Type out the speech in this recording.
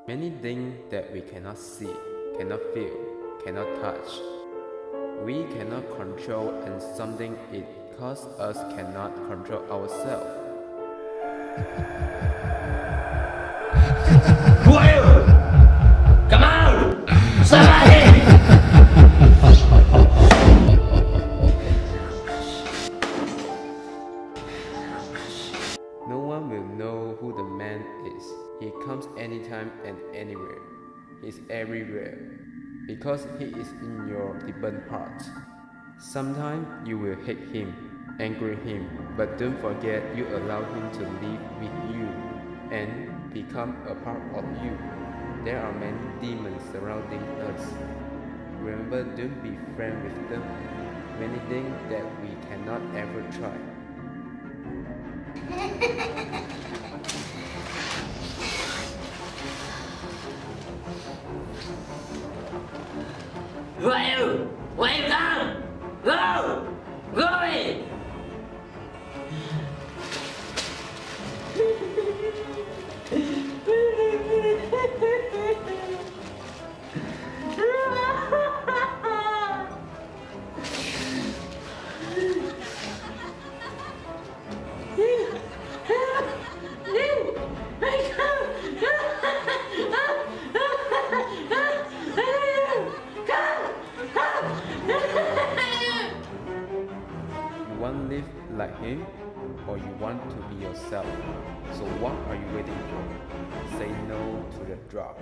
Many things that we cannot see, cannot feel, cannot touch. We cannot control, and something it causes us cannot control ourselves. Who are you? Come out! Somebody! No one will know who the man is. He comes anytime and anywhere. He's everywhere. Because he is in your deepest part. Sometimes you will hate him, angry him, but don't forget you allow him to live with you and become a part of you. There are many demons surrounding us. Remember, don't be friends with them. Many things that we cannot ever try. Who are you? Where you come? Go! Go away! You want to live like him, or you want to be yourself. So what are you waiting for? Say no to the drug.